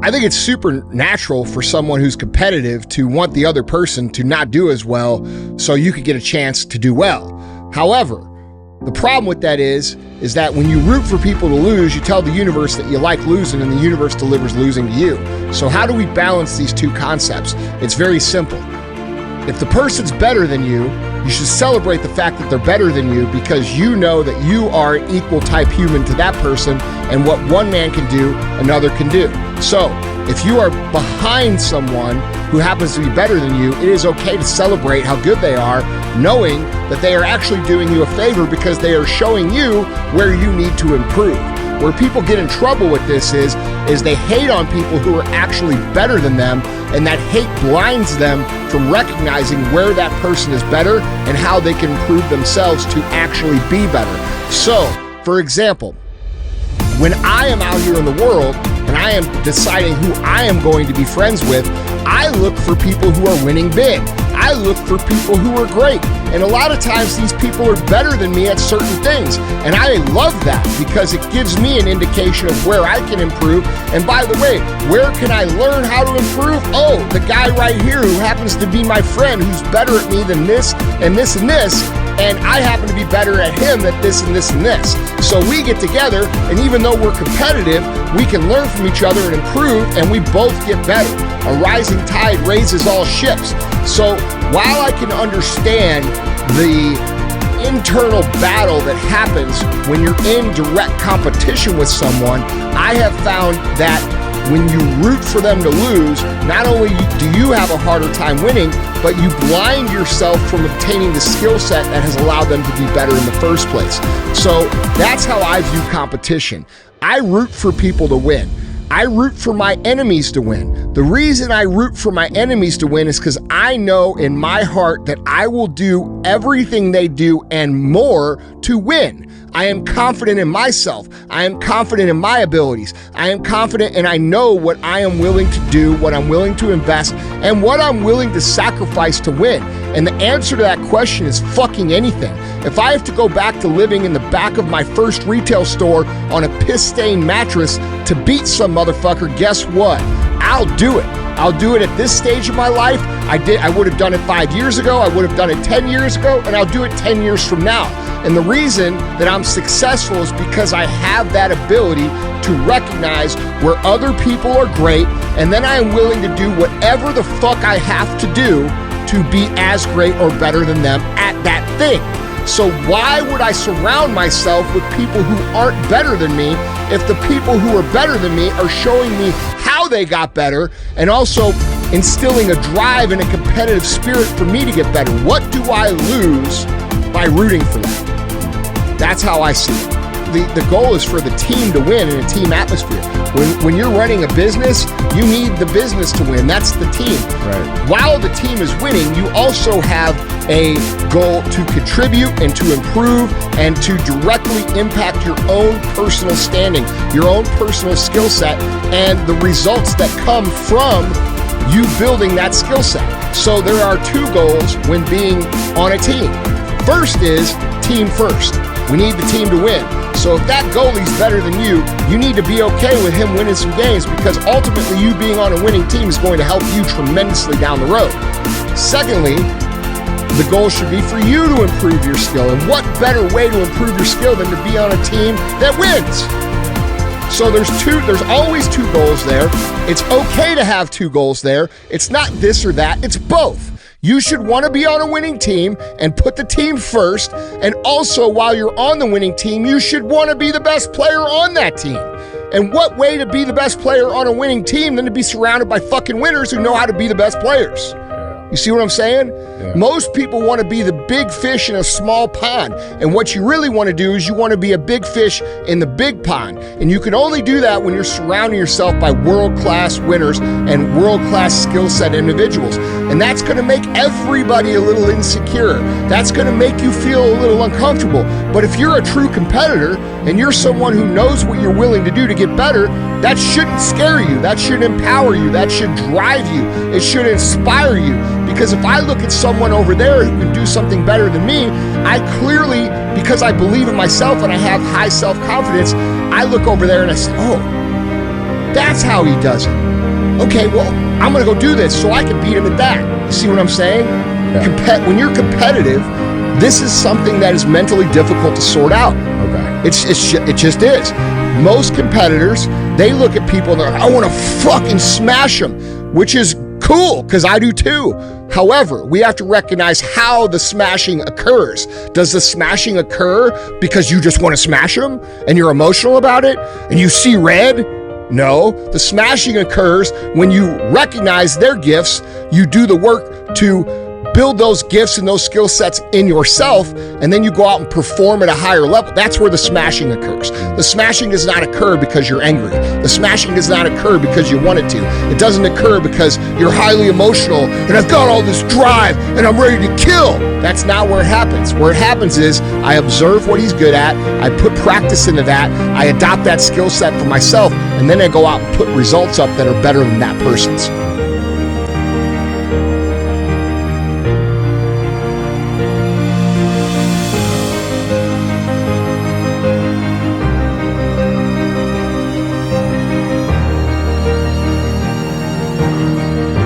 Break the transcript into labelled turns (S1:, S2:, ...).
S1: I think it's super natural for someone who's competitive to want the other person to not do as well so you could get a chance to do well. However, the problem with that is that when you root for people to lose, you tell the universe that you like losing and the universe delivers losing to you. So how do we balance these two concepts? It's very simple. If the person's better than you, you should celebrate the fact that they're better than you because you know that you are an equal type human to that person, and what one man can do, another can do. So if you are behind someone who happens to be better than you, it is okay to celebrate how good they are, knowing that they are actually doing you a favor because they are showing you where you need to improve. Where people get in trouble with this is they hate on people who are actually better than them, and that hate blinds them from recognizing where that person is better and how they can improve themselves to actually be better. So, for example, when I am out here in the world and I am deciding who I am going to be friends with, I look for people who are winning big. I look for people who are great. And a lot of times these people are better than me at certain things. And I love that because it gives me an indication of where I can improve. And by the way, where can I learn how to improve? Oh, the guy right here who happens to be my friend who's better at me than this and this and this. And I happen to be better at him at this and this and this. So we get together, and even though we're competitive, we can learn from each other and improve, and we both get better. A rising tide raises all ships. So while I can understand the internal battle that happens when you're in direct competition with someone, I have found that when you root for them to lose, not only do you have a harder time winning, but you blind yourself from obtaining the skill set that has allowed them to be better in the first place. So that's how I view competition. I root for people to win. I root for my enemies to win. The reason I root for my enemies to win is because I know in my heart that I will do everything they do and more to win. I am confident in myself. I am confident in my abilities. I am confident and I know what I am willing to do, what I'm willing to invest, and what I'm willing to sacrifice to win. And the answer to that question is fucking anything. If I have to go back to living in the back of my first retail store on a piss-stained mattress to beat some motherfucker, guess what? I'll do it. I'll do it at this stage of my life. I would have done it 5 years ago. I would have done it 10 years ago, and I'll do it 10 years from now. And the reason that I'm successful is because I have that ability to recognize where other people are great, and then I am willing to do whatever the fuck I have to do to be as great or better than them at that thing. So why would I surround myself with people who aren't better than me if the people who are better than me are showing me how they got better and also instilling a drive and a competitive spirit for me to get better? What do I lose by rooting for that? That's how I see it. The goal is for the team to win in a team atmosphere. When you're running a business, you need the business to win. That's the team.
S2: Right.
S1: While the team is winning, you also have a goal to contribute and to improve and to directly impact your own personal standing, your own personal skill set, and the results that come from you building that skill set. So there are two goals when being on a team. First is team first. We need the team to win. So if that goalie's better than you need to be okay with him winning some games because ultimately you being on a winning team is going to help you tremendously down the road. Secondly, the goal should be for you to improve your skill. And what better way to improve your skill than to be on a team that wins? So there's always two goals there. It's okay to have two goals there. It's not this or that, it's both. You should want to be on a winning team and put the team first. And also, while you're on the winning team, you should want to be the best player on that team. And what way to be the best player on a winning team than to be surrounded by fucking winners who know how to be the best players? You see what I'm saying? Yeah. Most people want to be the big fish in a small pond. And what you really want to do is you want to be a big fish in the big pond. And you can only do that when you're surrounding yourself by world-class winners and world-class skill set individuals. And that's going to make everybody a little insecure. That's going to make you feel a little uncomfortable. But if you're a true competitor and you're someone who knows what you're willing to do to get better, that shouldn't scare you. That should empower you. That should drive you. It should inspire you. Because if I look at someone over there who can do something better than me, I clearly, because I believe in myself and I have high self-confidence, I look over there and I say, oh, that's how he does it. okay, well, I'm going to go do this so I can beat him at that. You see what I'm saying?
S2: Yeah.
S1: When you're competitive, this is something that is mentally difficult to sort out.
S2: Okay.
S1: It just is. Most competitors, they look at people and they're like, I want to fucking smash them, which is cool, because I do too. However, we have to recognize how the smashing occurs. Does the smashing occur because you just want to smash them and you're emotional about it and you see red? No, the smashing occurs when you recognize their gifts, you do the work to build those gifts and those skill sets in yourself, and then you go out and perform at a higher level. That's where the smashing occurs. The smashing does not occur because you're angry. The smashing does not occur because you want it to. It doesn't occur because you're highly emotional and I've got all this drive and I'm ready to kill. That's not where it happens. Where it happens is I observe what he's good at, I put practice into that, I adopt that skill set for myself, and then I go out and put results up that are better than that person's.